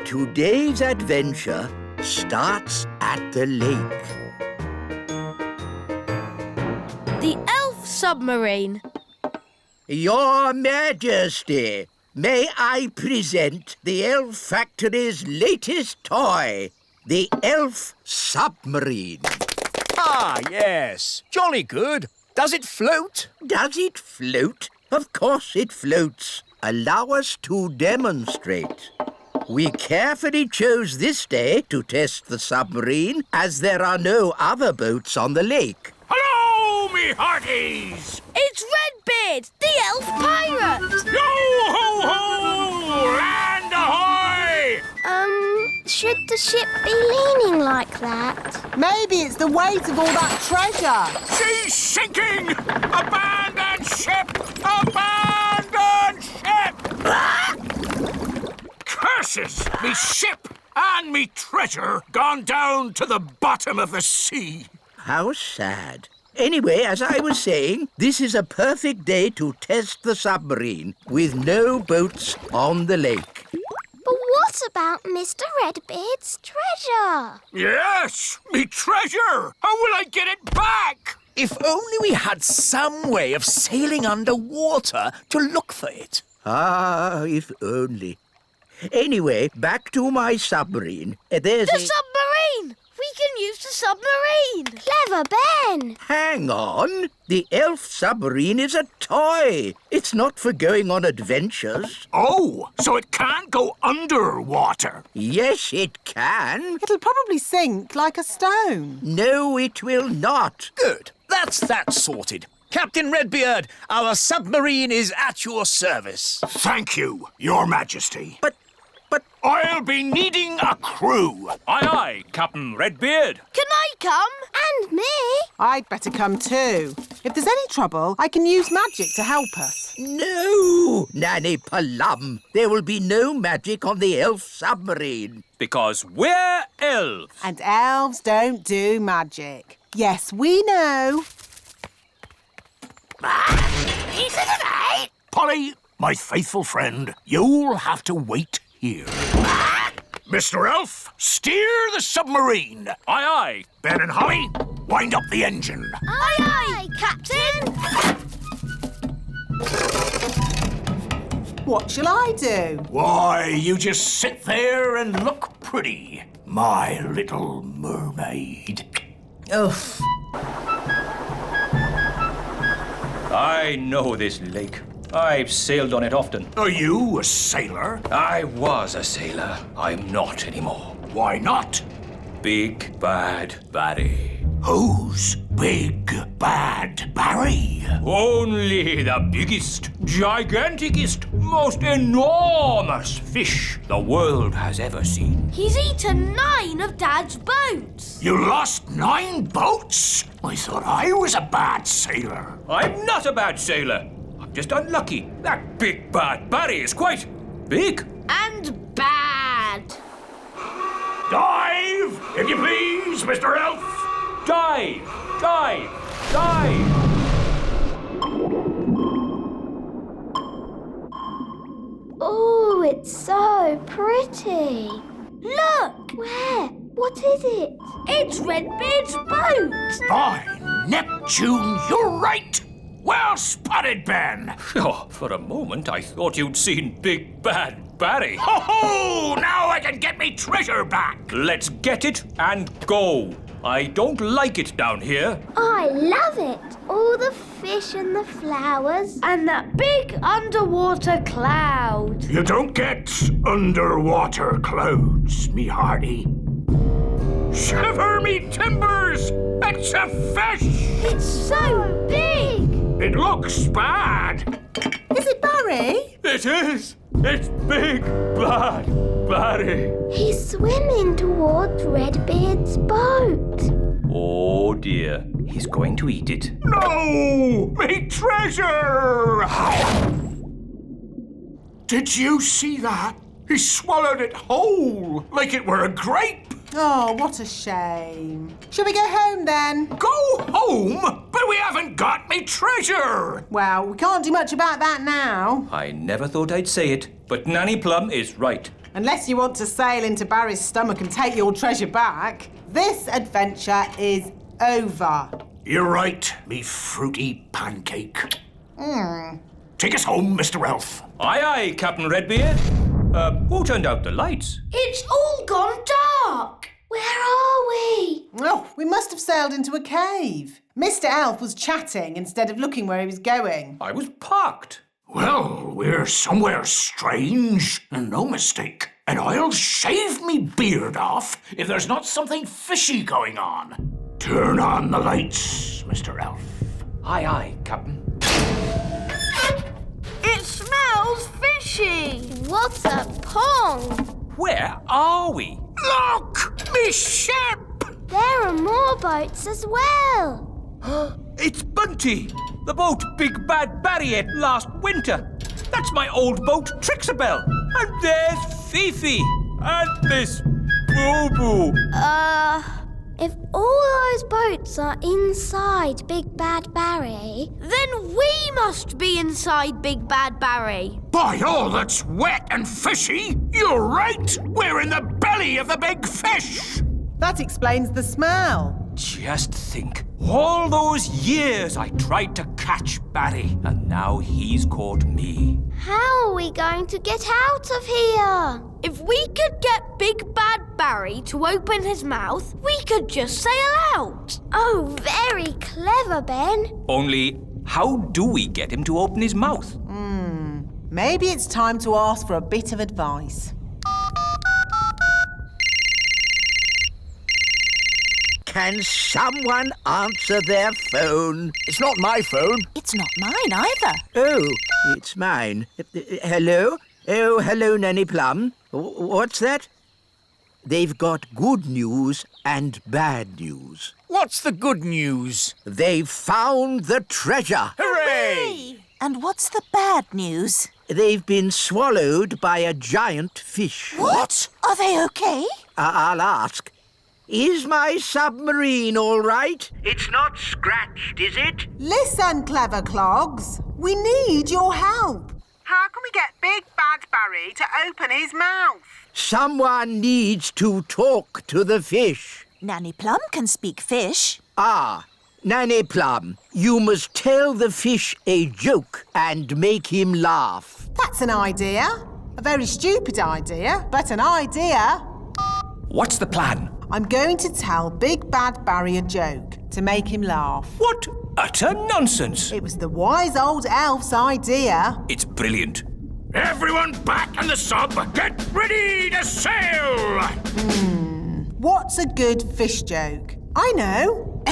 Today's adventure starts at the lake. The elf submarine. Your Majesty, may I present the Elf Factory's latest toy, the Elf Submarine. Ah, yes. Jolly good. Does it float? Does it float? Of course it floats. Allow us to demonstrate. We carefully chose this day to test the submarine, as there are no other boats on the lake. Hello, me hearties! It's Redbeard, the elf pirate. Yo-ho-ho! Land ahoy! Should the ship be leaning like that? Maybe it's the weight of all that treasure. She's sinking! Abandon ship! Abandon ship! Curses! Me ship and me treasure gone down to the bottom of the sea. How sad. Anyway, as I was saying, this is a perfect day to test the submarine with no boats on the lake. But what about Mr. Redbeard's treasure? Yes, me treasure! How will I get it back? If only we had some way of sailing underwater to look for it. Ah, if only. Anyway, back to my submarine. There's The submarine! We can use the submarine. Clever Ben! Hang on. The elf submarine is a toy. It's not for going on adventures. Oh, so it can't go underwater. Yes, it can. It'll probably sink like a stone. No, it will not. Good. That's that sorted. Captain Redbeard, our submarine is at your service. Thank you, Your Majesty. But I'll be needing a crew. Aye, aye, Captain Redbeard. Can I come? And me! I'd better come too. If there's any trouble, I can use magic to help us. no, Nanny Plum. There will be no magic on the elf submarine. Because we're elves. And elves don't do magic. Yes, we know. Polly, my faithful friend, you'll have to wait here. Mr. Elf, steer the submarine. Aye, aye. Ben and Holly, wind up the engine. Aye, aye, Captain! What shall I do? Why, you just sit there and look pretty, my little mermaid. Oh, I know this lake. I've sailed on it often. Are you a sailor? I was a sailor. I'm not anymore. Why not? Big Bad Barry. Who's Big Bad Barry? Only the biggest, giganticest, most enormous fish the world has ever seen. He's eaten 9 of Dad's boats. You lost 9 boats? I thought I was a bad sailor. I'm not a bad sailor. I'm just unlucky. That Big Bad Barry is quite big. And bad. Dive, if you please, Mr. Elf. Dive! Dive! Dive! Oh, it's so pretty. Look! Where? What is it? It's Redbeard's boat. By Neptune, you're right. Well spotted, Ben. Oh, for a moment, I thought you'd seen Big Bad Barry. Ho-ho! Now I can get me treasure back. Let's get it and go. I don't like it down here. I love it. All the fish and the flowers. And that big underwater cloud. You don't get underwater clouds, me hearty. Shiver me timbers! It's a fish! It's so big. It looks bad. Is it Barry? It is. It's Big Bad Barry. He's swimming towards Redbeard's boat. Oh dear, he's going to eat it. No! Me treasure! Did you see that? He swallowed it whole, like it were a grape. Oh, what a shame. Shall we go home then? Go home? But we haven't got me treasure. Well, we can't do much about that now. I never thought I'd say it, but Nanny Plum is right. Unless you want to sail into Barry's stomach and take your treasure back, this adventure is over. You're right, me fruity pancake. Take us home, Mr. Elf. Aye, aye, Captain Redbeard. Who turned out the lights? It's all gone dark. Where are we? Oh, we must have sailed into a cave. Mr. Elf was chatting instead of looking where he was going. I was parked. Well, we're somewhere strange, and no mistake. And I'll shave me beard off if there's not something fishy going on. Turn on the lights, Mr. Elf. Aye, aye, Captain. It smells fishy. What a pong! Where are we? Look! Me ship! There are more boats as well. It's Bunty, the boat Big Bad Barry ate last winter. That's my old boat, Trixabelle. And there's Fifi. And Miss Boo-Boo. If all those boats are inside Big Bad Barry, Then we must be inside Big Bad Barry. By all that's wet and fishy, you're right! We're in the belly of the big fish! That explains the smell. Just think, all those years I tried to catch Barry, and now he's caught me. how are we going to get out of here? If we could get Big Bad Barry to open his mouth, we could just sail out. Oh, very clever, Ben. Only, how do we get him to open his mouth? Maybe it's time to ask for a bit of advice. Can someone answer their phone? It's not my phone. It's not mine either. Oh, it's mine. Hello? Oh, hello, Nanny Plum. What's that? They've got good news and bad news. What's the good news? They've found the treasure. Hooray! And what's the bad news? They've been swallowed by a giant fish. What? Are they okay? I'll ask. Is my submarine all right? It's not scratched, is it? Listen, clever clogs. We need your help. How can we get Big Bad Barry to open his mouth? Someone needs to talk to the fish. Nanny Plum can speak fish. Ah, Nanny Plum, you must tell the fish a joke and make him laugh. That's an idea. A very stupid idea, but an idea. What's the plan? I'm going to tell Big Bad Barry a joke to make him laugh. What utter nonsense! It was the wise old elf's idea. It's brilliant. Everyone back in the sub! Get ready to sail! What's a good fish joke? I know.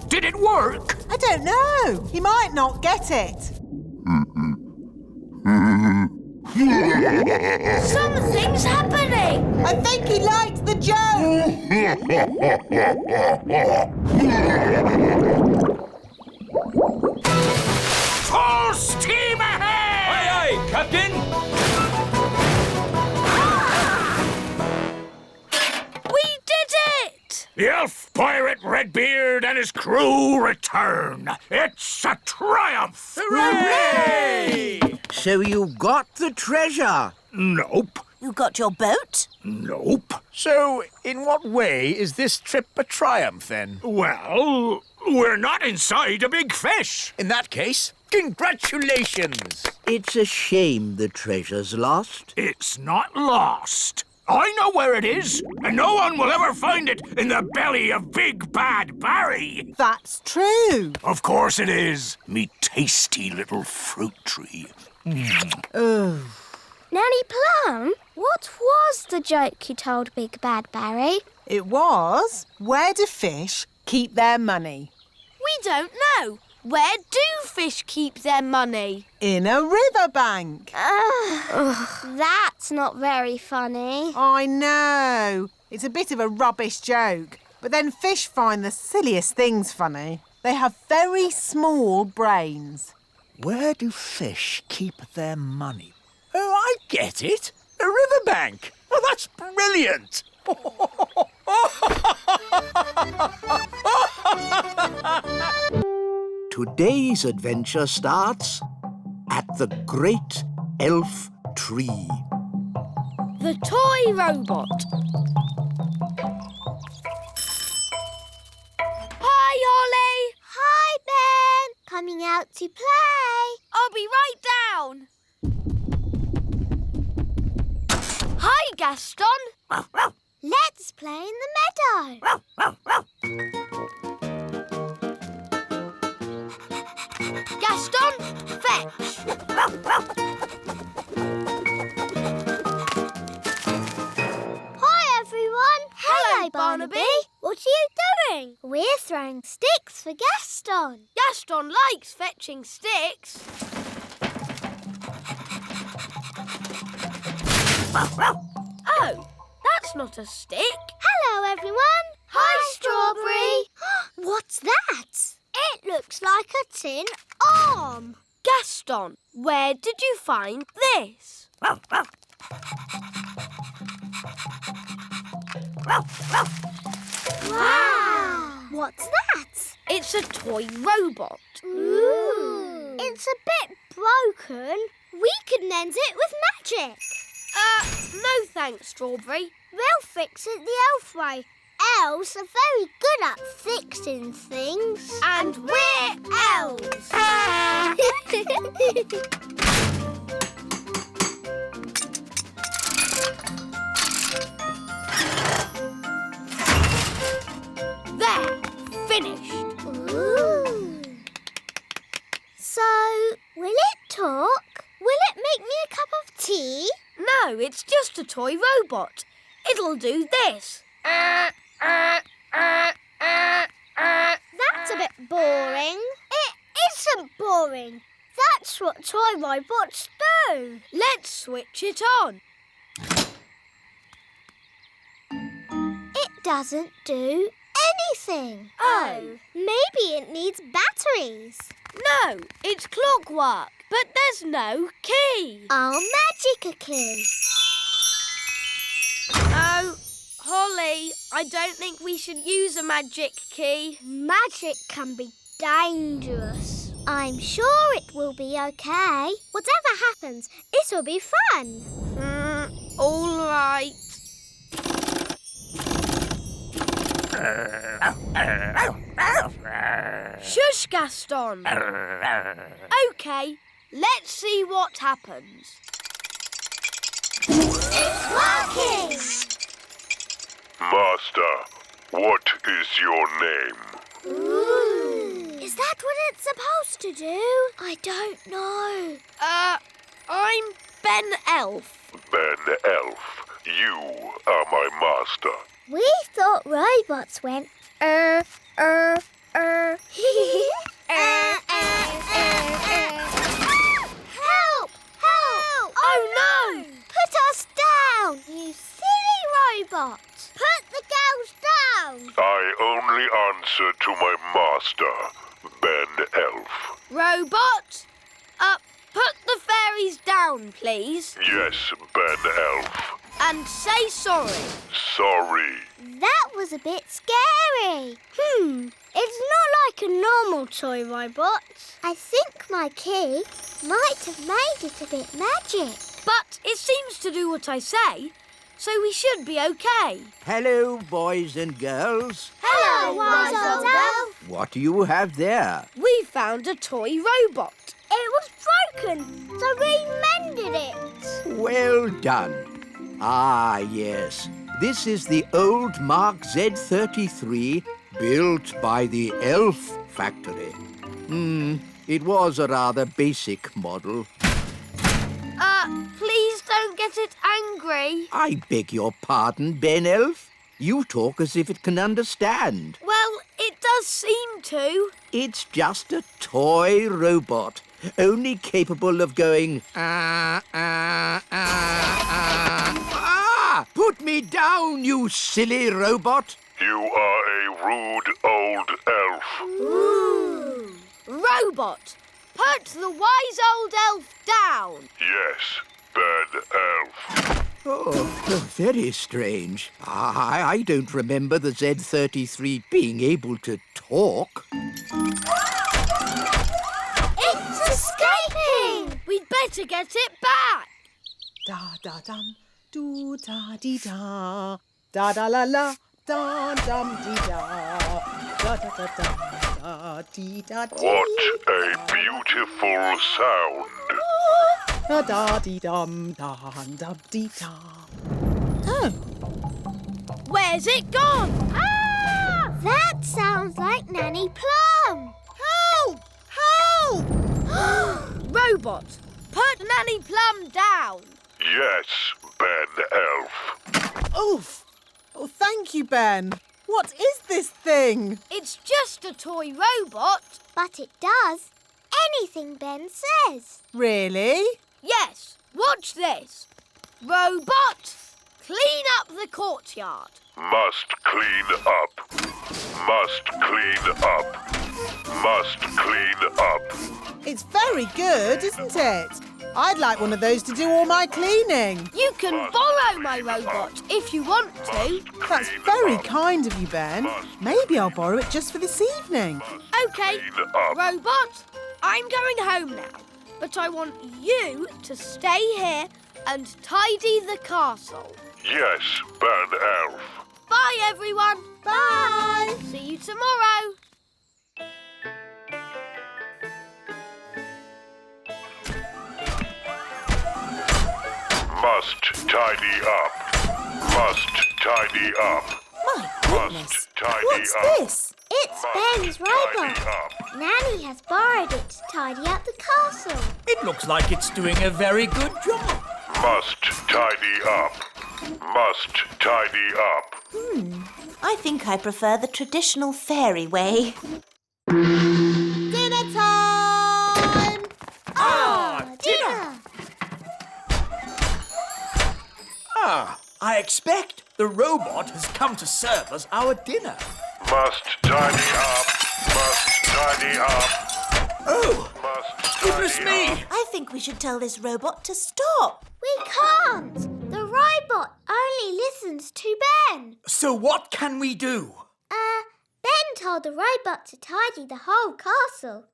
Did it work? I don't know. He might not get it. Something's happening. I think he liked the joke. Full steam ahead! Aye, aye, Captain! We did it! The elf pirate Redbeard and his crew return. It's a triumph! Hooray! So you got the treasure? Nope. You got your boat? Nope. So, in what way is this trip a triumph, then? Well, we're not inside a big fish. In that case, congratulations! It's a shame the treasure's lost. It's not lost. I know where it is, and no one will ever find it in the belly of Big Bad Barry. That's true. Of course it is, me tasty little fruit tree. Nanny Plum, what was the joke you told Big Bad Barry? It was, where do fish keep their money? We don't know. Where do fish keep their money? In a riverbank. That's not very funny. I know. It's a bit of a rubbish joke. But then fish find the silliest things funny. They have very small brains. Where do fish keep their money? Oh, I get it. A riverbank. Oh, that's brilliant. today's adventure starts at the Great Elf Tree. The toy robot. Hi, Holly. Hi, Ben. Coming out to play. I'll be right down. Hi, Gaston. Let's play in the meadow. Gaston, fetch. Hi, everyone. Hello, Barnaby. What are you doing? We're throwing sticks for Gaston. Gaston likes fetching sticks. Oh, that's not a stick. Hello, everyone. Hi, Strawberry. What's that? It looks like a tin arm. Gaston, where did you find this? Wow. What's that? It's a toy robot. Ooh. It's a bit broken. We could mend it with magic. No thanks, Strawberry. We'll fix it the elf way. Elves are very good at fixing things. And we're elves. There, finished. Ooh. So, will it talk? Will it make me a cup of tea? No, it's just a toy robot. It'll do this. That's a bit boring. It isn't boring. That's what toy robots do. Let's switch it on. It doesn't do anything. Oh. Maybe it needs batteries. No, it's clockwork, but there's no key. I'll magic a key. Oh, Holly, I don't think we should use a magic key. Magic can be dangerous. I'm sure it will be okay. Whatever happens, it'll be fun. All right. Shush, Gaston. OK, let's see what happens. It's working! Master, what is your name? Ooh. Is that what it's supposed to do? I don't know. I'm Ben Elf. Ben Elf, you are my master. We thought robots went Help! Help! Oh, no! Put us down, you silly robot! Put the girls down! I only answer to my master, Ben Elf. Robot, put the fairies down, please. Yes, Ben Elf. And say sorry. Sorry. That was a bit scary. It's not like a normal toy robot. I think my key might have made it a bit magic. But it seems to do what I say, so we should be okay. Hello, boys and girls. Hello, wise old elf. What do you have there? We found a toy robot. It was broken, so we mended it. Well done. Ah, yes. This is the old Mark Z33 built by the Elf factory. It was a rather basic model. Please don't get it angry. I beg your pardon, Ben Elf. You talk as if it can understand. Well, it does seem to. It's just a toy robot, only capable of going Put me down, you silly robot! You are a rude old elf. Ooh. Robot, put the wise old elf down. Yes, Ben Elf. Oh, very strange. I don't remember the Z33 being able to talk. escaping! We'd better get it back. Da-da-dum, do-da-dee-da. Da-da-la-la, da-dum-dee-da. Da-da-da-dum, da-dee-da-dee. What a beautiful sound. Da-da-dee-dum, da-dum-dee-da. Oh, Where's it gone? Ah! That sounds like Nanny Plum. help! Help! Robot, put Nanny Plum down. Yes, Ben Elf. Oof! Oh, thank you, Ben. What is this thing? It's just a toy robot. But it does anything Ben says. Really? Yes, watch this. Robot, clean up the courtyard. Must clean up. Must clean up. Must clean up. It's very good, isn't it? I'd like one of those to do all my cleaning. You can borrow my robot if you want to. That's very kind of you, Ben. Maybe I'll borrow it just for this evening. OK, Robot, I'm going home now. But I want you to stay here and tidy the castle. Yes, Ben Elf. Bye, everyone. Bye! See you tomorrow. Must tidy up. Must tidy up. My goodness. Must tidy What's up. this? It's Ben's Tidy robot. up. Nanny has borrowed it to tidy up the castle. It looks like it's doing a very good job. Must tidy up. Must tidy up. I think I prefer the traditional fairy way. Dinner time! Dinner! I expect the robot has come to serve us our dinner. Must tidy up. Must tidy up. Oh, Must goodness tidy me! up. I think we should tell this robot to stop. We can't! The robot only listens to Ben. So what can we do? Ben told the robot to tidy the whole castle.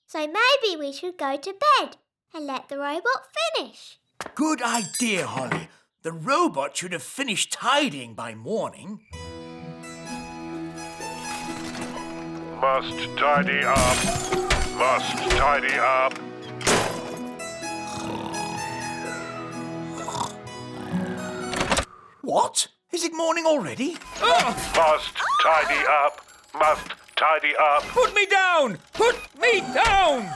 So maybe we should go to bed and let the robot finish. Good idea, Holly. The robot should have finished tidying by morning. Must tidy up. Must tidy up. What? Is it morning already? Must tidy up. Must tidy up. Put me down! Put me down!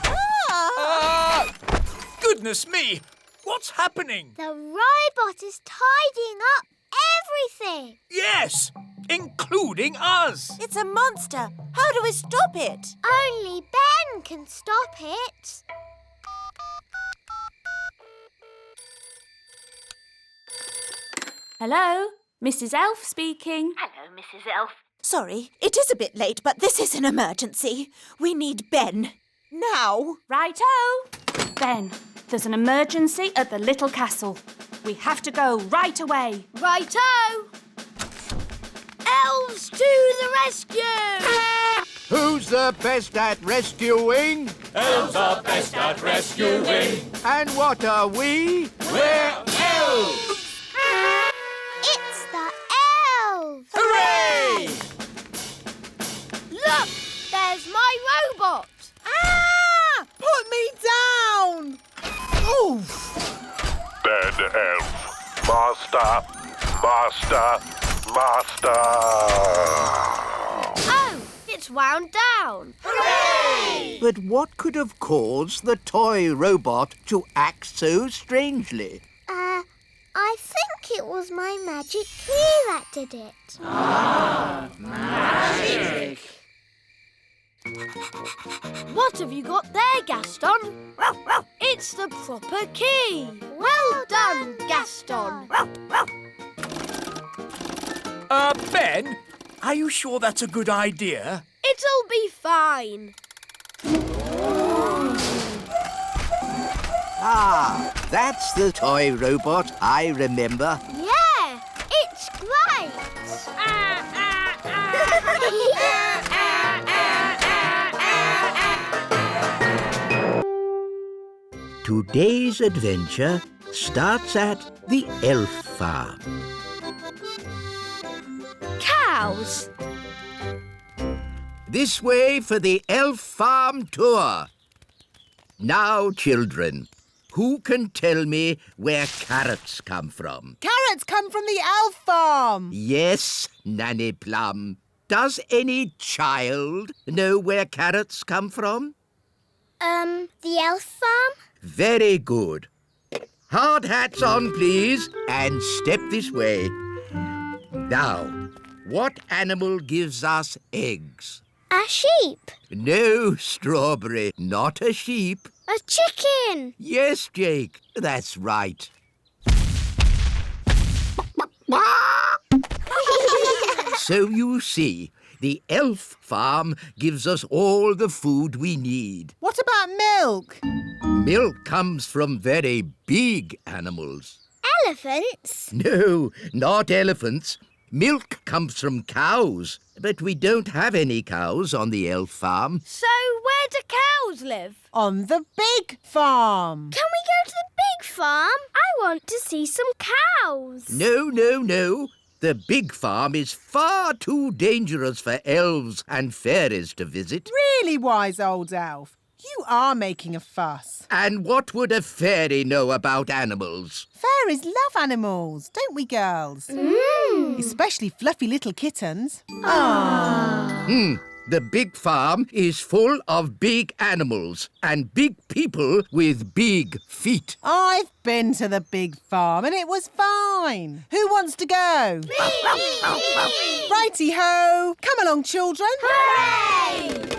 Goodness me! What's happening? The robot is tidying up everything. Yes, including us. It's a monster. How do we stop it? Only Ben can stop it. Hello, Mrs. Elf speaking. Hello, Mrs. Elf. Sorry, it is a bit late, but this is an emergency. We need Ben. Now. Righto! Ben, there's an emergency at the little castle. We have to go right away. Righto! Elves to the rescue! Who's the best at rescuing? Elves are best at rescuing. And what are we? We're elves! It's the elves. Hooray! Look, there's my robot. Ah! Put me down! Oof! Ben Elf. Master. Master. Master. Oh, it's wound down. But what could have caused the toy robot to act so strangely? I think it was my magic key that did it. What have you got there, Gaston? It's the proper key. Well done, Gaston. Ben, are you sure that's a good idea? It'll be fine. Ah, that's the toy robot I remember. Yeah, it's great. Today's adventure starts at the elf farm. Cows. This way for the elf farm tour. Now, children, who can tell me where carrots come from? Carrots come from the elf farm. Yes, Nanny Plum. Does any child know where carrots come from? The elf farm? Very good. Hard hats on, please, and step this way. Now, what animal gives us eggs? A sheep. No, Strawberry, not a sheep. A chicken. Yes, Jake, that's right. So you see, the elf farm gives us all the food we need. What about milk? Milk comes from very big animals. Elephants? No, not elephants. Milk comes from cows, but we don't have any cows on the elf farm. So where do cows live? On the big farm. Can we go to the big farm? I want to see some cows. No, no, no. The big farm is far too dangerous for elves and fairies to visit. Really, wise old elf. You are making a fuss. And what would a fairy know about animals? Fairies love animals, don't we, girls? Especially fluffy little kittens. The big farm is full of big animals and big people with big feet. I've been to the big farm and it was fine. Who wants to go? Righty-ho. Come along, children. Hooray!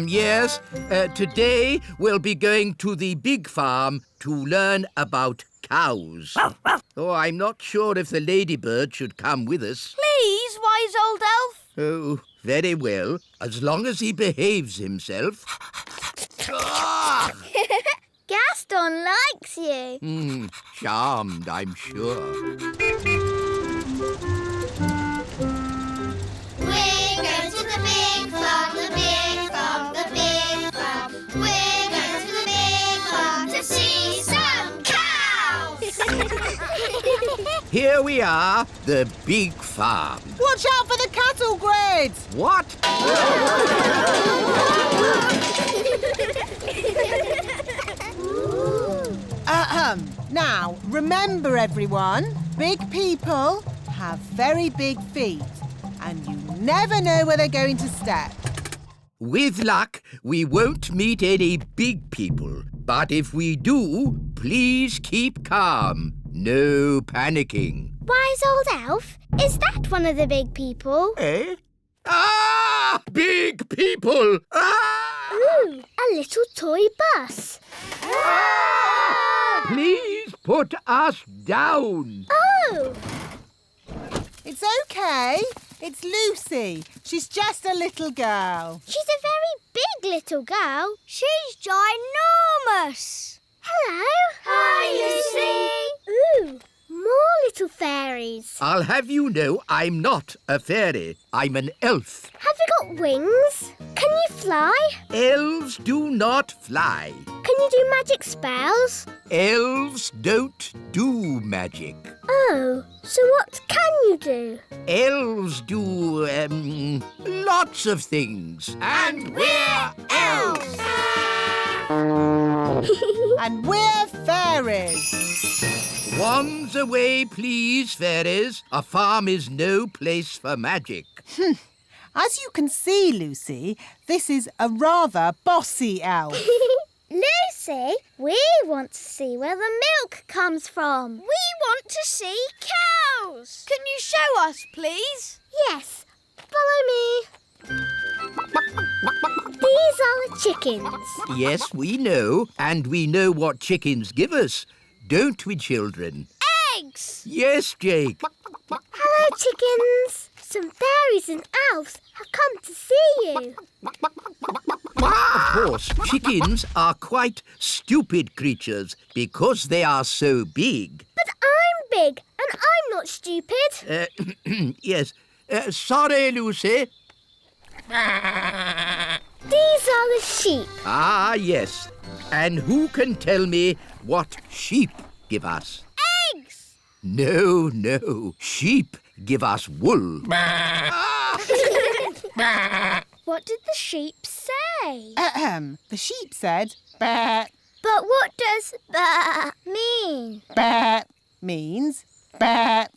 Yes, today we'll be going to the big farm to learn about cows. Oh, I'm not sure if the ladybird should come with us. Please, wise old elf. Oh, very well, as long as he behaves himself. Gaston likes you. Charmed, I'm sure. We're going to the big farm, the big farm, the big farm. We're going to the big farm to see some cows. Here we are, the big farm. Watch out for the cattle grids. What? Now, remember everyone, big people have very big feet and you never know where they're going to step. With luck, we won't meet any big people. But if we do, please keep calm. No panicking. Wise old elf, is that one of the big people? Eh? Ah! Big people! Ah! Ooh, a little toy bus. Please put us down. Oh! It's okay. It's Lucy. She's just a little girl. She's a very big little girl. She's ginormous. Hello. Hi, Lucy. Ooh, more little fairies. I'll have you know I'm not a fairy. I'm an elf. Have you got wings? Can you fly? Elves do not fly. Can you do magic spells? Elves don't do magic. Oh, so what can you do? Elves do, lots of things. And we're elves! And we're fairies. Wands away, please, fairies. A farm is no place for magic. As you can see, Lucy, this is a rather bossy elf. Lucy, we want to see where the milk comes from. We want to see cows. Can you show us, please? Yes, follow me. These are the chickens. Yes, we know. And we know what chickens give us. Don't we, children? Eggs. Yes, Jake. Hello, chickens. Some fairies and elves have come to see you. Of course, chickens are quite stupid creatures because they are so big. But I'm big and I'm not stupid. Yes. Sorry, Lucy. These are the the sheep. Ah, yes. And who can tell me what sheep give us? Eggs! No. Sheep give us wool. What did the sheep say? The sheep said, "Bah." But what does mean? Bah means bah.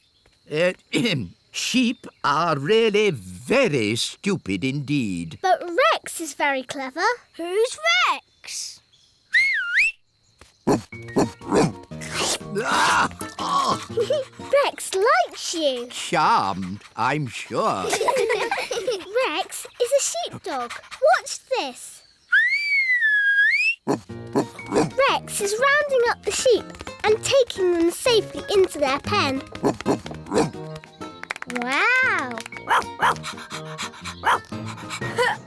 Sheep are really very stupid indeed. But Rex is very clever. Who's Rex? Rex likes you. Charmed, I'm sure. Rex is a sheepdog. Watch this. Rex is rounding up the sheep and taking them safely into their pen. Wow!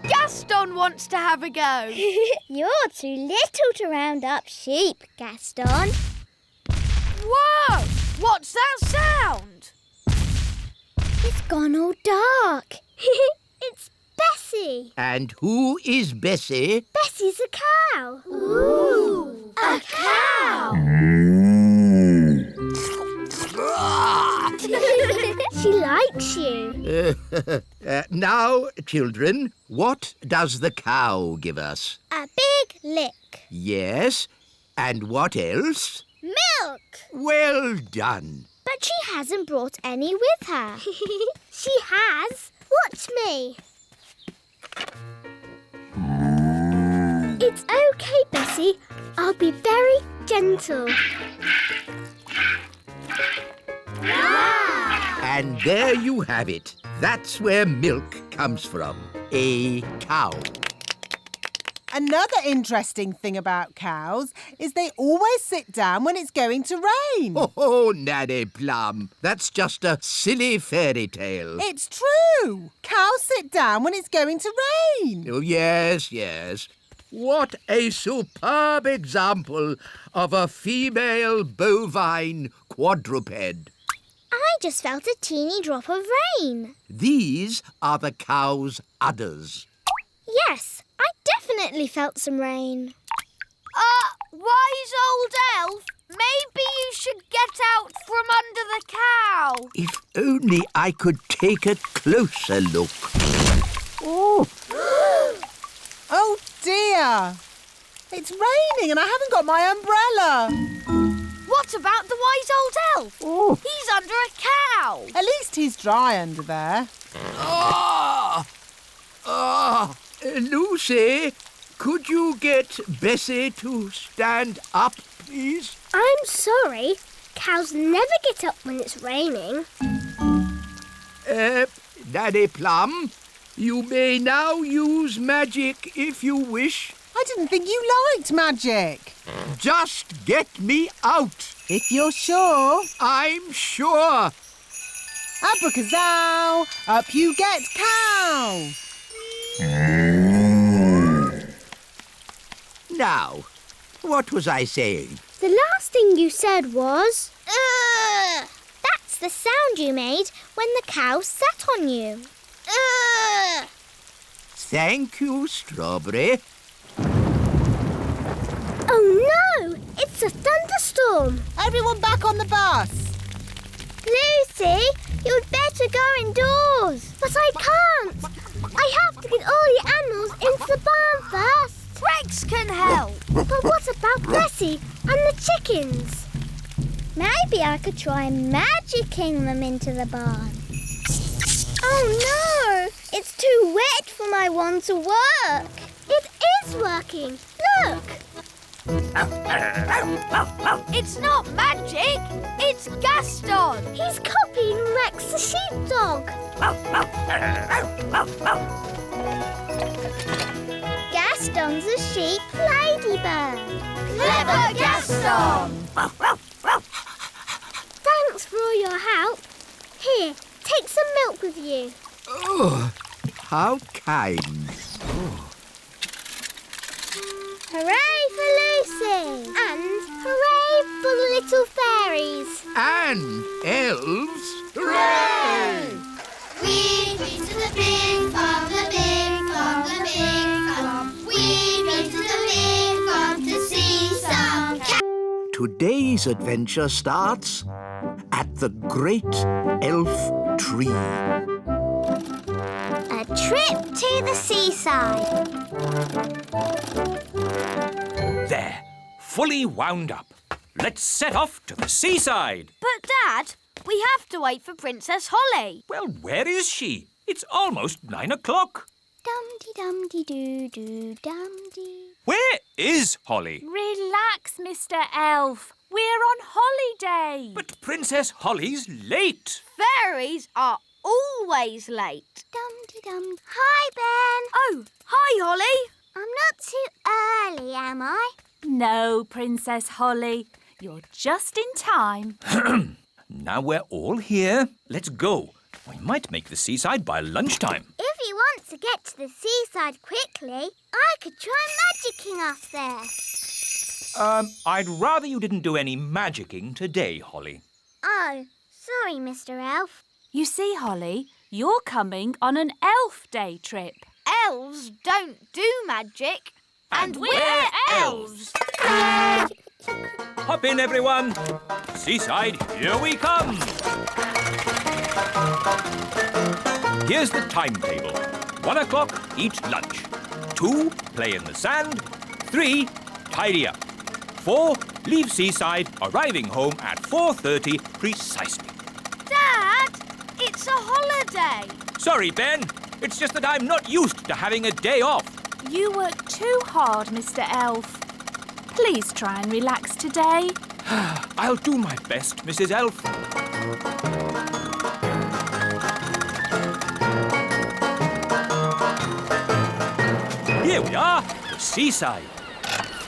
Gaston wants to have a go. You're too little to round up sheep, Gaston. Whoa! What's that sound? It's gone all dark. It's Bessie. And who is Bessie? Bessie's a cow. Ooh! A cow! She likes you. Now, children, what does the cow give us? A big lick. Yes, and what else? Milk. Well done. But she hasn't brought any with her. She has. Watch me. It's okay, Bessie. I'll be very gentle. Wow! And there you have it. That's where milk comes from. A cow. Another interesting thing about cows is they always sit down when it's going to rain. Oh, Nanny Plum, that's just a silly fairy tale. It's true. Cows sit down when it's going to rain. Oh, yes. What a superb example of a female bovine quadruped. I just felt a teeny drop of rain. These are the cow's udders. Yes, I definitely felt some rain. Wise old elf, maybe you should get out from under the cow. If only I could take a closer look. Oh, Oh dear. It's raining and I haven't got my umbrella. What about the wise old elf? Oh. He's under a cow. At least he's dry under there. Lucy, could you get Bessie to stand up, please? I'm sorry. Cows never get up when it's raining. Nanny Plum, you may now use magic if you wish. I didn't think you liked magic. Just get me out. If you're sure. I'm sure. Abracazoo, up you get, cow. Now, what was I saying? The last thing you said was... Ugh! That's the sound you made when the cow sat on you. Ugh! Thank you, Strawberry. Oh no! It's a thunderstorm! Everyone back on the bus. Lucy, you'd better go indoors. But I can't. I have to get all the animals into the barn first. Rex can help. But what about Bessie and the chickens? Maybe I could try magicking them into the barn. Oh no! It's too wet for my wand to work. It is working. Look! It's not magic. It's Gaston. He's copying Rex the sheepdog. Gaston's a sheep ladybird. Clever Gaston. Thanks for all your help. Here, take some milk with you. Oh, how kind. Hooray for Lucy! And hooray for the little fairies! And elves. Hooray! We've been to the big farm, the big farm, the big farm. We've today's adventure starts at the Great Elf Tree. A trip to the seaside. There, fully wound up. Let's set off to the seaside. But, Dad, we have to wait for Princess Holly. Well, where is she? It's almost 9 o'clock. Dum-de-dum-de-doo-doo-dum-de. Where is Holly? Relax, Mr. Elf. We're on holiday. But Princess Holly's late. Fairies are always late. Dum-de-dum. Hi, Ben. Oh, hi, Holly. I'm not too early, am I? No, Princess Holly. You're just in time. Now we're all here. Let's go. We might make the seaside by lunchtime. If you want to get to the seaside quickly, I could try magicking us there. I'd rather you didn't do any magicking today, Holly. Oh, sorry, Mr. Elf. You see, Holly, you're coming on an elf day trip. Elves don't do magic. And we're elves. Hop in, everyone. Seaside, here we come. Here's the timetable. 1 o'clock, eat lunch. 2, play in the sand. 3, tidy up. 4, leave seaside, arriving home at 4:30 precisely. Dad, it's a holiday. Sorry, Ben. It's just that I'm not used to having a day off. You work too hard, Mr. Elf. Please try and relax today. I'll do my best, Mrs. Elf. Here we are, the seaside.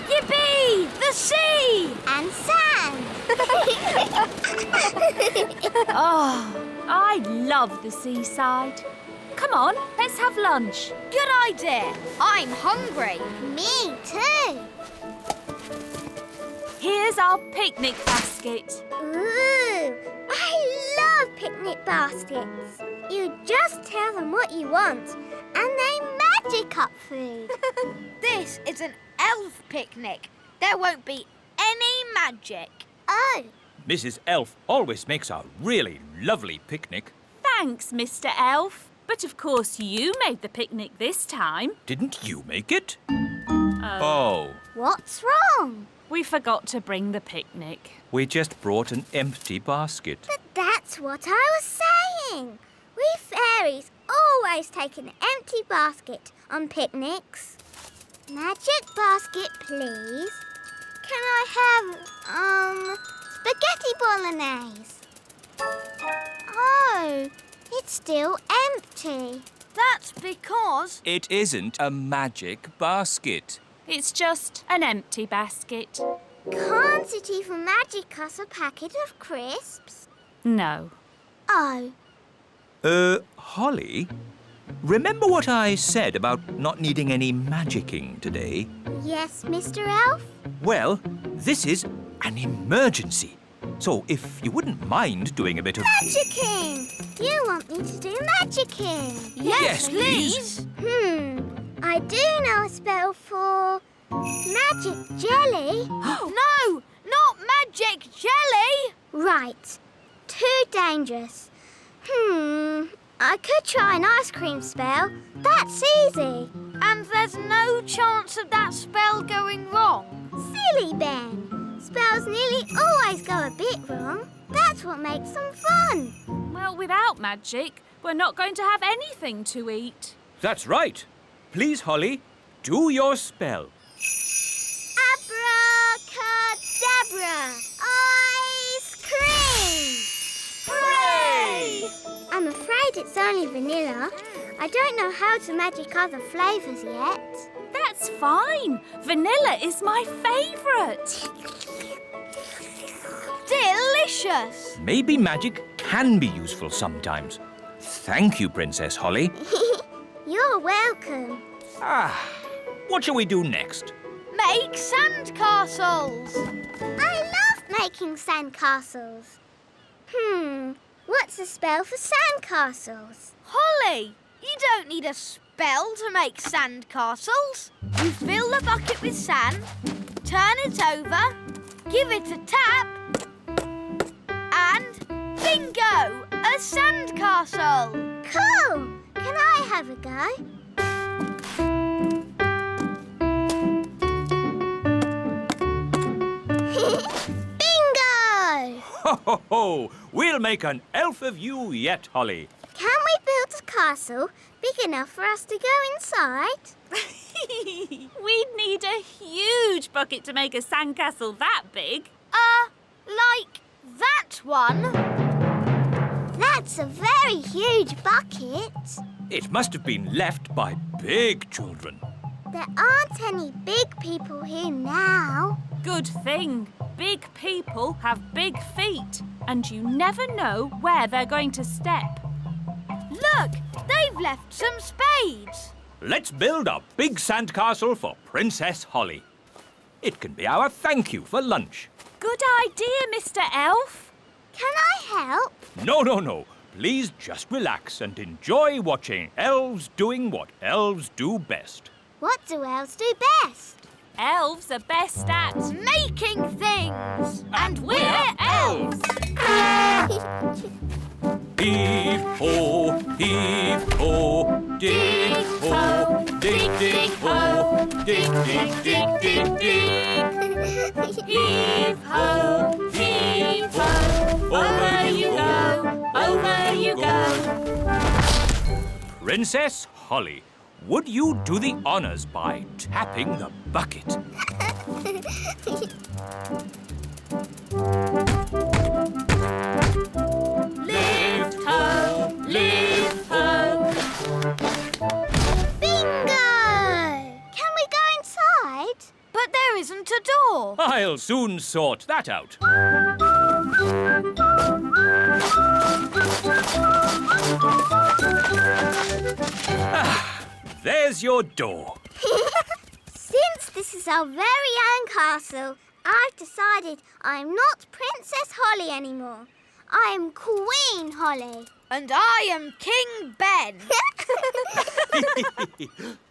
Yippee! The sea! And sand. Oh, I love the seaside. Come on, let's have lunch. Good idea. I'm hungry. Me too. Here's our picnic basket. Ooh, I love picnic baskets. You just tell them what you want and they magic up food. This is an elf picnic. There won't be any magic. Oh, Mrs. Elf always makes a really lovely picnic. Thanks, Mr. Elf. But of course you made the picnic this time. Didn't you make it? Oh. what's wrong? We forgot to bring the picnic. We just brought an empty basket. But that's what I was saying. We fairies always take an empty basket on picnics. Magic basket, please. Can I have, spaghetti bolognese? Oh, it's still empty. That's because... It isn't a magic basket. It's just an empty basket. Can't it even magic us a packet of crisps? No. Oh, Holly? Remember what I said about not needing any magicking today? yes, Mr. Elf? Well, this is an emergency. So if you wouldn't mind doing a bit of... Magicking! You want me to do magicking? Yes, please. I do know a spell for magic jelly. No, not magic jelly. Right, too dangerous. I could try an ice cream spell. That's easy. And there's no chance of that spell going wrong. Silly Ben. Spells nearly always go a bit wrong. That's what makes them fun. Well, without magic, we're not going to have anything to eat. That's right. Please, Holly, do your spell. Abracadabra! Ice cream! Hooray! I'm afraid it's only vanilla. I don't know how to magic other flavours yet. That's fine. Vanilla is my favourite. Delicious. Maybe magic can be useful sometimes. Thank you, Princess Holly. You're welcome. What shall we do next? Make sandcastles. I love making sandcastles. What's a spell for sandcastles? Holly, you don't need a spell to make sandcastles. You fill the bucket with sand, turn it over, Give it a tap. And bingo! A sandcastle. Cool! Can I have a go? Bingo! Ho, ho, ho! We'll make an elf of you yet, Holly. Can we build a castle big enough for us to go inside? We'd need a huge bucket to make a sandcastle that big. Like that one? That's a very huge bucket. It must have been left by big children. There aren't any big people here now. Good thing. Big people have big feet, and you never know where they're going to step. Look, they've left some spades. Let's build a big sandcastle for Princess Holly. It can be our thank you for lunch. Good idea, Mr. Elf. Can I help? No, no, no. Please just relax and enjoy watching elves doing what elves do best. What do elves do best? Elves are best at... Making things. And we're elves. Heave-ho, heave-ho, dig-ho, dig-dig-ho, dig-dig-dig-dig-dig. Heave-ho, heave-ho, over you go. Princess Holly, would you do the honors by tapping the bucket? Lift ho, lift ho. Bingo! Can we go inside? But there isn't a door. I'll soon sort that out. There's your door. Since this is our very own castle, I've decided I'm not Princess Holly anymore. I am Queen Holly. And I am King Ben.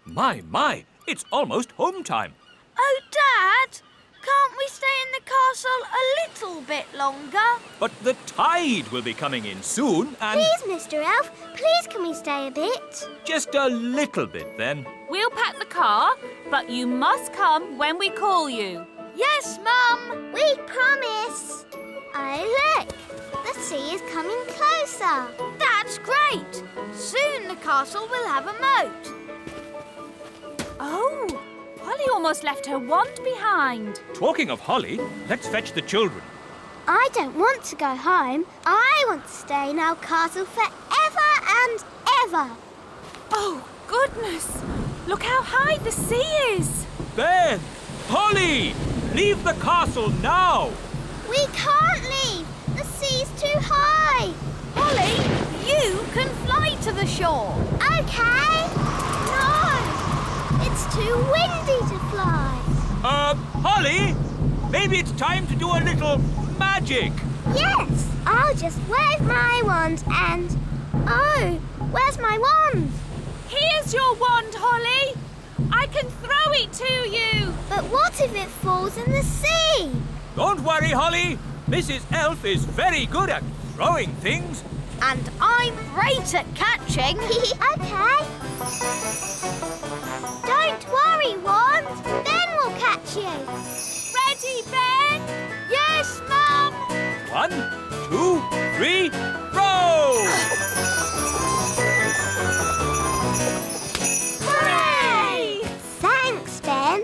My, it's almost home time. Oh, Dad, can't we stay in the castle a little bit longer? But the tide will be coming in soon and... Please, Mr. Elf, please can we stay a bit? Just a little bit then. We'll pack the car, but you must come when we call you. Yes, Mum. We promise. Oh, look, the sea is coming closer. That's great. Soon the castle will have a moat. Oh, Holly almost left her wand behind. Talking of Holly, let's fetch the children. I don't want to go home. I want to stay in our castle forever and ever. Oh, goodness. Look how high the sea is. Ben! Holly! Leave the castle now! We can't leave. The sea's too high. Holly, you can fly to the shore. Okay. No, it's too windy to fly. Holly? Maybe it's time to do a little magic. Yes, I'll just wave my wand and... Oh, where's my wand? Here's your wand, Holly. I can throw it to you. But what if it falls in the sea? Don't worry, Holly. Mrs. Elf is very good at throwing things. And I'm great at catching. Okay. Don't worry, wand. Ben will catch you. Ready, Ben? Yes, Mum. 1, 2, 3, throw! Hooray! Thanks, Ben.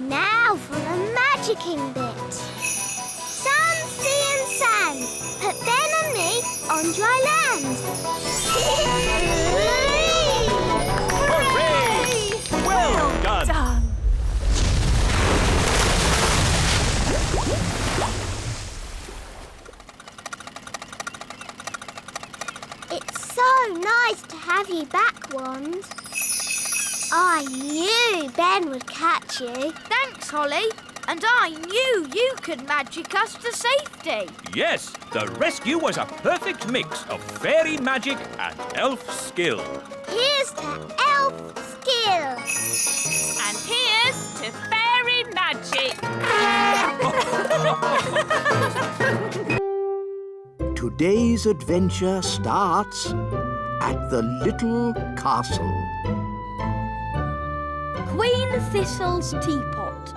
Now for the magicking bit. Sun, sea and sand. Put Ben and me on dry land. Hooray! Well done! It's so nice to have you back, Wand. I knew Ben would catch you. Thanks, Holly. And I knew you could magic us to safety. Yes, the rescue was a perfect mix of fairy magic and elf skill. Here's to elf skill. And here's to fairy magic. Today's adventure starts at the little castle. Queen Thistle's teapot.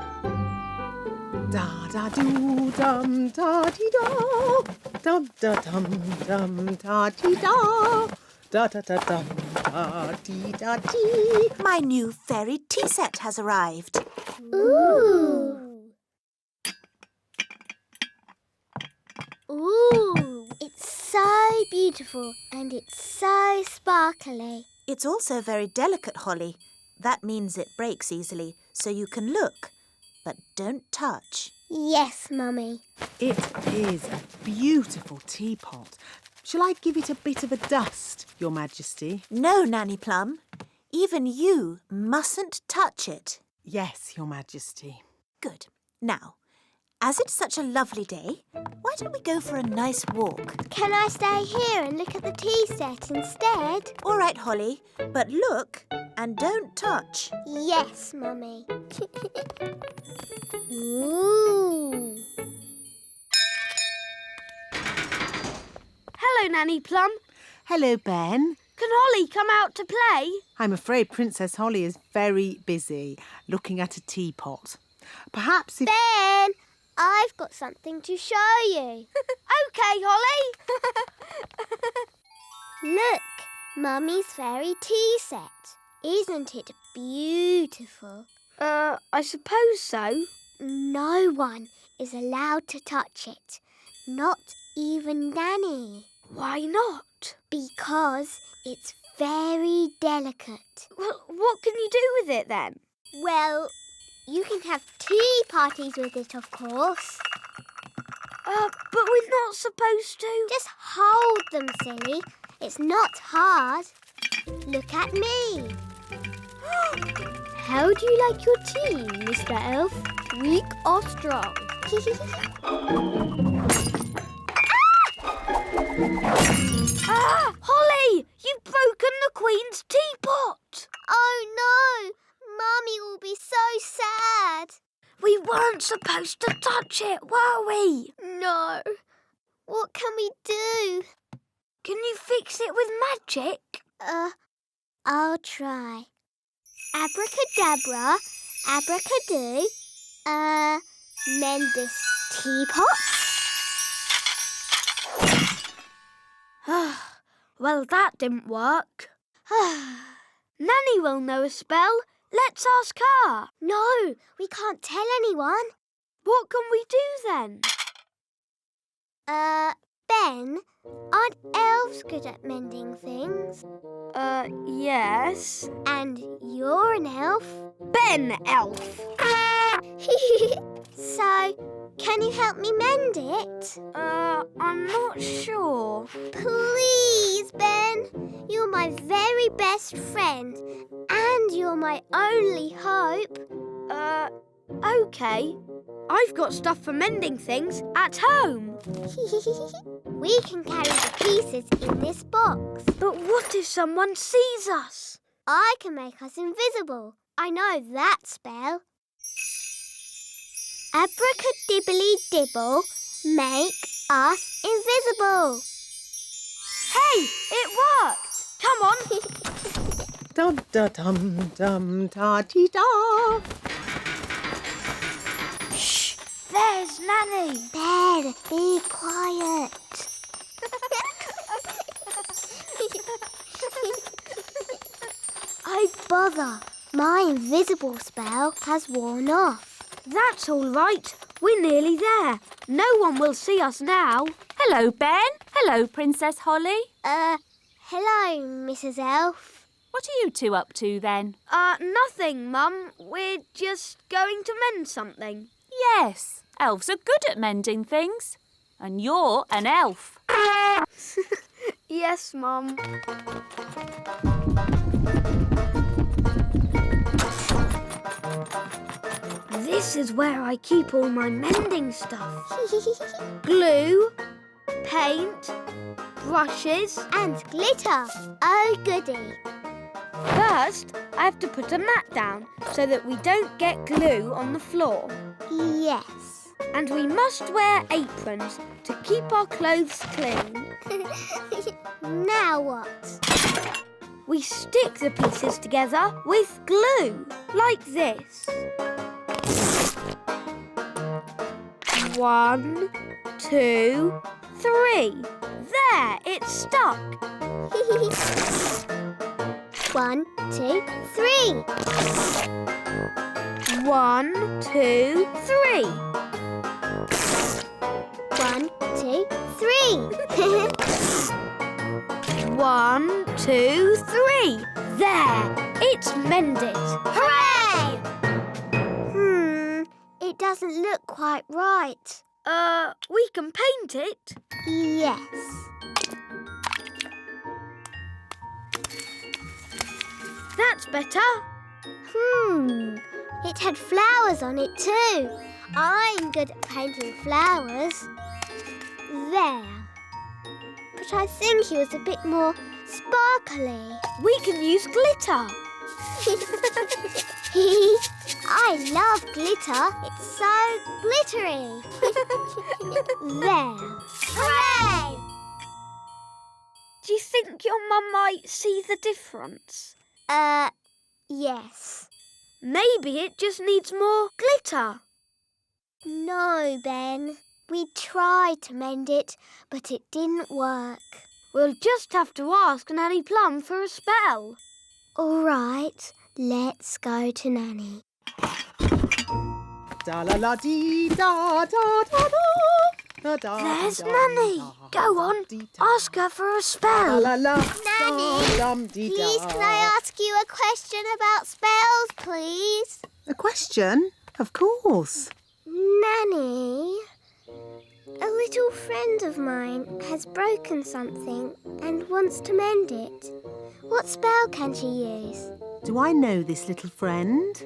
Da da doo dum da dee da. Dum da dum dum da dee da. Da da da dum da dee da dee. My new fairy tea set has arrived. Ooh. Ooh. It's so beautiful and it's so sparkly. It's also very delicate, Holly. That means it breaks easily, so you can look, but don't touch. Yes, Mummy. It is a beautiful teapot. Shall I give it a bit of a dust, Your Majesty? No, Nanny Plum. Even you mustn't touch it. Yes, Your Majesty. Good. Now, as it's such a lovely day, why don't we go for a nice walk? Can I stay here and look at the tea set instead? All right, Holly, but look and don't touch. Yes, Mummy. Ooh. Hello, Nanny Plum. Hello, Ben. Can Holly come out to play? I'm afraid Princess Holly is very busy looking at a teapot. Perhaps if... Ben, I've got something to show you. OK, Holly. Look, Mummy's fairy tea set. Isn't it beautiful? I suppose so. No one is allowed to touch it. Not even Nanny. Why not? Because it's very delicate. Well, what can you do with it then? Well, you can have tea parties with it, of course. But we're not supposed to. Just hold them, silly. It's not hard. Look at me. How do you like your tea, Mr. Elf? Weak or strong? Holly! You've broken the Queen's teapot! Oh, no! Mummy will be so sad. We weren't supposed to touch it, were we? No. What can we do? Can you fix it with magic? I'll try. Abracadabra, abracadoo. Mend this teapot. Well, that didn't work. Nanny will know a spell. Let's ask her. No, we can't tell anyone. What can we do then? Ben, aren't elves good at mending things? Yes. And you're an elf? Ben Elf. So, can you help me mend it? I'm not sure. Please, Ben. You're my very best friend. And you're my only hope. OK. I've got stuff for mending things at home. We can carry the pieces in this box. But what if someone sees us? I can make us invisible. I know that spell. Abracadibbly-dibble, make us invisible. Hey, it worked! Come on. Dum da dum dum da dee da. Shh! There's Nanny. Ben, be quiet. Oh, bother. My invisible spell has worn off. That's all right. We're nearly there. No one will see us now. Hello, Ben. Hello, Princess Holly. Hello, Mrs. Elf. What are you two up to then? Nothing, Mum. We're just going to mend something. Yes, elves are good at mending things. And you're an elf. Yes, Mum. This is where I keep all my mending stuff. Glue, paint, brushes. And glitter. Oh, goody. First, I have to put a mat down so that we don't get glue on the floor. Yes. And we must wear aprons to keep our clothes clean. Now what? We stick the pieces together with glue, like this. 1, 2, 3. There, it's stuck. 1, 2, 3. 1, 2, 3. 1, 2, 3. 1, 2, 3. There, it's mended. Hooray! It doesn't look quite right. We can paint it. Yes. That's better. It had flowers on it too. I'm good at painting flowers. There. But I think it was a bit more sparkly. We can use glitter. I love glitter. It's so glittery. There. Hooray! Do you think your mum might see the difference? Yes. Maybe it just needs more glitter. No, Ben. We tried to mend it, but it didn't work. We'll just have to ask Nanny Plum for a spell. All right, let's go to Nanny. Da-la-la-dee-da-da-da-da. There's Nanny. Go on, ask her for a spell. Nanny, please can I ask you a question about spells, please? A question? Of course. Nanny, a little friend of mine has broken something and wants to mend it. What spell can she use? Do I know this little friend?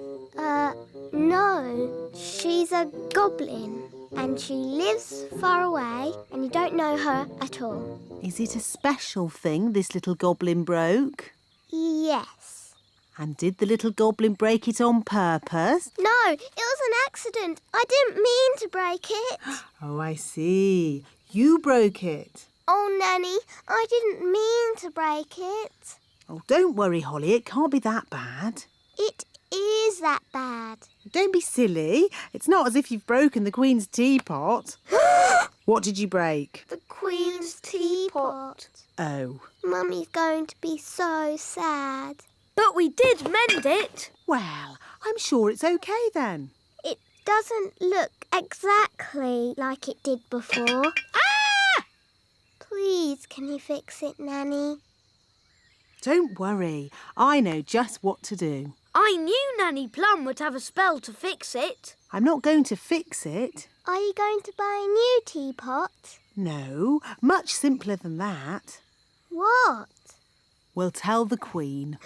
No. She's a goblin and she lives far away and you don't know her at all. Is it a special thing this little goblin broke? Yes. And did the little goblin break it on purpose? No, it was an accident. I didn't mean to break it. Oh, I see. You broke it. Oh, Nanny, I didn't mean to break it. Oh, don't worry, Holly. It can't be that bad. It is that bad. Don't be silly. It's not as if you've broken the Queen's teapot. What did you break? The Queen's teapot. Oh. Mummy's going to be so sad. But we did mend it. Well, I'm sure it's okay then. It doesn't look exactly like it did before. Ah! Please, can you fix it, Nanny? Don't worry. I know just what to do. I knew Nanny Plum would have a spell to fix it. I'm not going to fix it. Are you going to buy a new teapot? No, much simpler than that. What? We'll tell the Queen.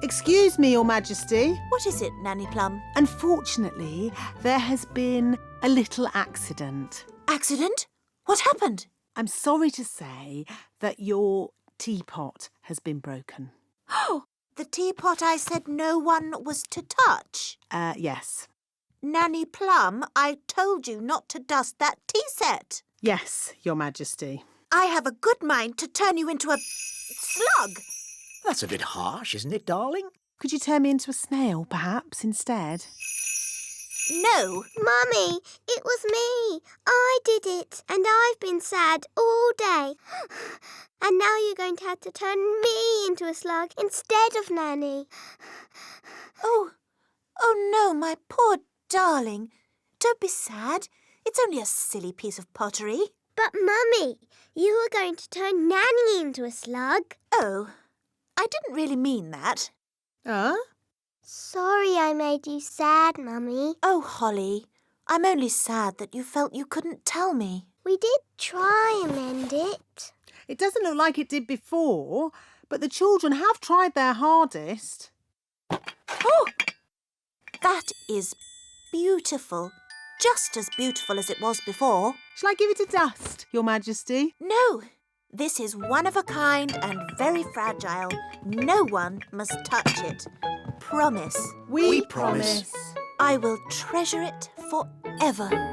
Excuse me, Your Majesty. What is it, Nanny Plum? Unfortunately, there has been a little accident. Accident? What happened? I'm sorry to say that your teapot has been broken. Oh, the teapot I said no one was to touch. Yes. Nanny Plum, I told you not to dust that tea set. Yes, Your Majesty. I have a good mind to turn you into a slug. That's a bit harsh, isn't it, darling? Could you turn me into a snail, perhaps, instead? No. Mummy, it was me. I did it, and I've been sad all day. And now you're going to have to turn me into a slug instead of Nanny. Oh no, my poor darling. Don't be sad. It's only a silly piece of pottery. But, Mummy, you were going to turn Nanny into a slug. Oh, I didn't really mean that. Sorry I made you sad, Mummy. Oh, Holly, I'm only sad that you felt you couldn't tell me. We did try and mend it. It doesn't look like it did before, but the children have tried their hardest. Oh, that is beautiful. Just as beautiful as it was before. Shall I give it a dust, Your Majesty? No, this is one of a kind and very fragile. No one must touch it. promise. We promise. I will treasure it forever.